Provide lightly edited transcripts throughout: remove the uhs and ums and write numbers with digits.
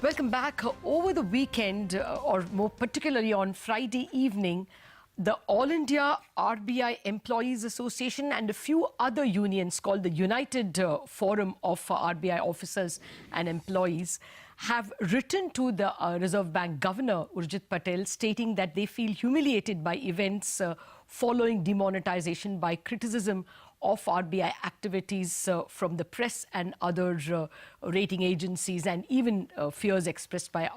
Welcome back. Over the weekend, or more particularly on Friday evening, the All India RBI Employees Association and a few other unions called the United Forum of RBI Officers and Employees have written to the Reserve Bank Governor Urjit Patel stating that they feel humiliated by events following demonetization by criticism of RBI activities from the press and other rating agencies, and even fears expressed by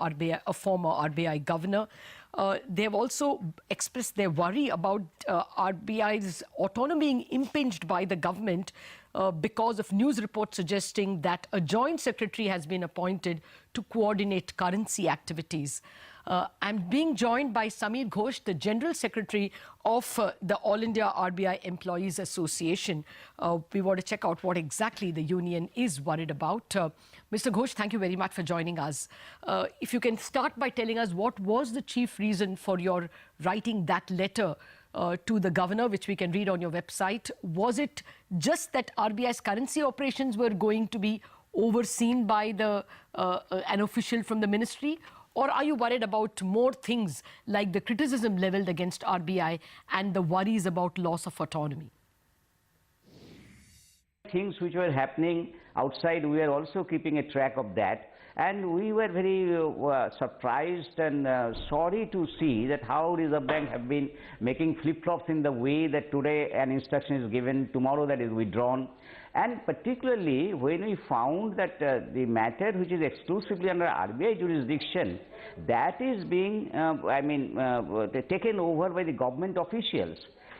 a former RBI governor. They have also expressed their worry about RBI's autonomy being impinged by the government because of news reports suggesting that a joint secretary has been appointed to coordinate currency activities. I'm being joined by Samir Ghosh, the General Secretary of the All India RBI Employees Association. We want to check out what exactly the union is worried about. Mr. Ghosh, thank you very much for joining us. If you can start by telling us what was the chief reason for your writing that letter to the governor, which we can read on your website. Was it just that RBI's currency operations were going to be overseen by an official from the ministry? Or are you worried about more things like the criticism leveled against RBI and the worries about loss of autonomy? Things which were happening outside, we are also keeping a track of that. And we were very surprised and sorry to see that how Reserve Bank have been making flip-flops in the way that today an instruction is given, tomorrow that is withdrawn. And particularly when we found that the matter which is exclusively under RBI jurisdiction, that is being, taken over by the government officials.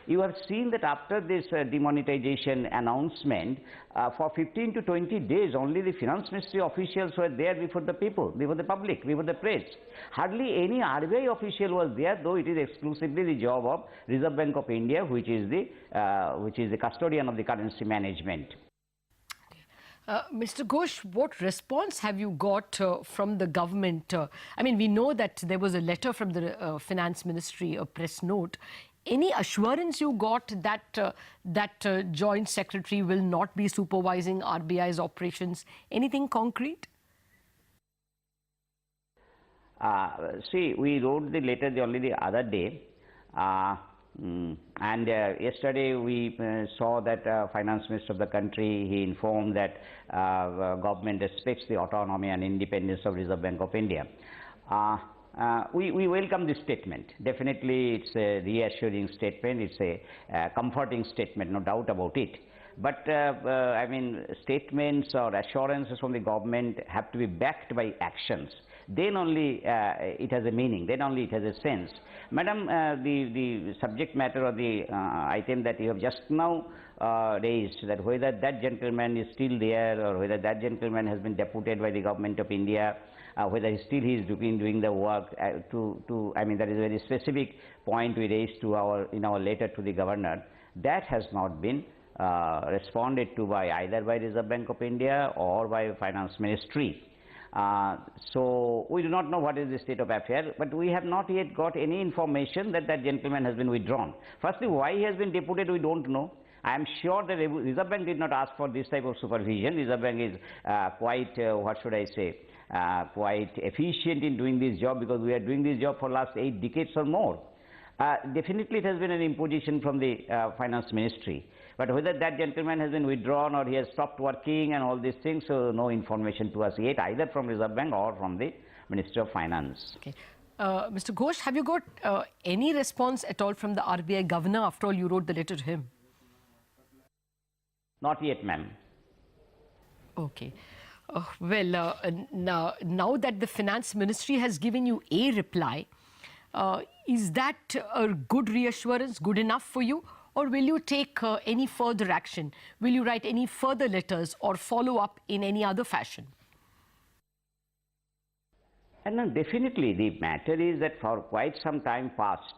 You have seen that after this demonetization announcement, for 15 to 20 days, only the finance ministry officials were there before the people, before the public, before the press. Hardly any RBI official was there, though it is exclusively the job of Reserve Bank of India, which is the custodian of the currency management. Mr. Ghosh, what response have you got from the government? We know that there was a letter from the finance ministry, a press note. Any assurance you got that that joint secretary will not be supervising RBI's operations? Anything concrete? See, we wrote the letter only the other day. And yesterday we saw that finance minister of the country, he informed that government respects the autonomy and independence of Reserve Bank of India. We welcome this statement. Definitely it's a reassuring statement, it's a comforting statement, no doubt about it. But statements or assurances from the government have to be backed by actions. Then only it has a meaning, then only it has a sense. Madam, the subject matter of the item that you have just now raised, that whether that gentleman is still there or whether that gentleman has been deputed by the government of India, whether he is doing the work, that is a very specific point we raised in our letter to the governor. That has not been responded to by either by Reserve Bank of India or by Finance Ministry. So we do not know what is the state of affairs, but we have not yet got any information that that gentleman has been withdrawn. Firstly, why he has been deputed, we don't know. I am sure that Reserve Bank did not ask for this type of supervision. Reserve Bank is quite, quite efficient in doing this job, because we are doing this job for last 8 decades or more. Definitely it has been an imposition from the Finance Ministry. But whether that gentleman has been withdrawn or he has stopped working and all these things, so no information to us yet, either from Reserve Bank or from the Minister of Finance. Okay. Mr. Ghosh, have you got any response at all from the RBI governor? After all, you wrote the letter to him. Not yet, ma'am. Okay. Now that the Finance Ministry has given you a reply, is that a good reassurance, good enough for you? Or will you take any further action? Will you write any further letters or follow up in any other fashion? And definitely the matter is that for quite some time past,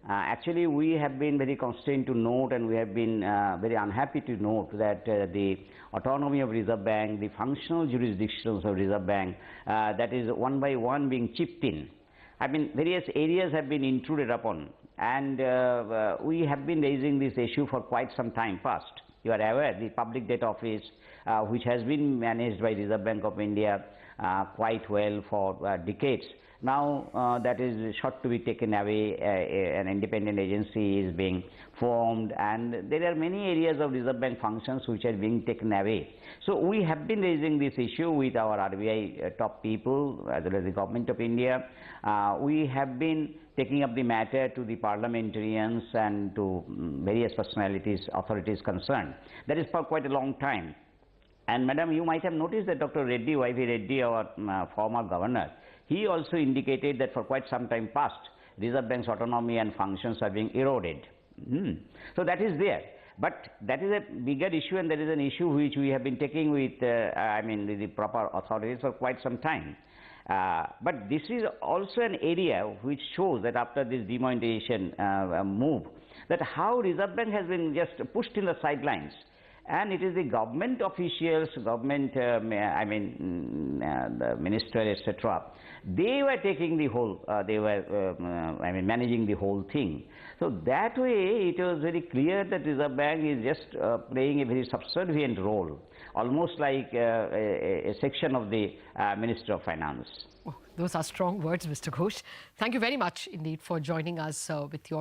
actually we have been very constrained to note, and we have been very unhappy to note that the autonomy of Reserve Bank, the functional jurisdictions of Reserve Bank, that is one by one being chipped in. Various areas have been intruded upon, and we have been raising this issue for quite some time past. You are aware, the Public Debt Office, which has been managed by Reserve Bank of India, quite well for decades. Now that is sought to be taken away. An independent agency is being formed, and there are many areas of Reserve Bank functions which are being taken away. So we have been raising this issue with our RBI top people as well as the Government of India. We have been taking up the matter to the parliamentarians and to various personalities, authorities concerned. That is for quite a long time. And madam, you might have noticed that Dr. Reddy, Y.V. Reddy, our former governor, he also indicated that for quite some time past, Reserve Bank's autonomy and functions are being eroded. So that is there. But that is a bigger issue, and that is an issue which we have been taking with, the proper authorities for quite some time. But this is also an area which shows that after this demonetization move, that how Reserve Bank has been just pushed in the sidelines. And it is the government officials, government, the minister, etc. They were taking the whole, managing the whole thing. So that way, it was very clear that Reserve Bank is just playing a very subservient role, almost like a section of the Minister of Finance. Oh, those are strong words, Mr. Ghosh. Thank you very much indeed for joining us with your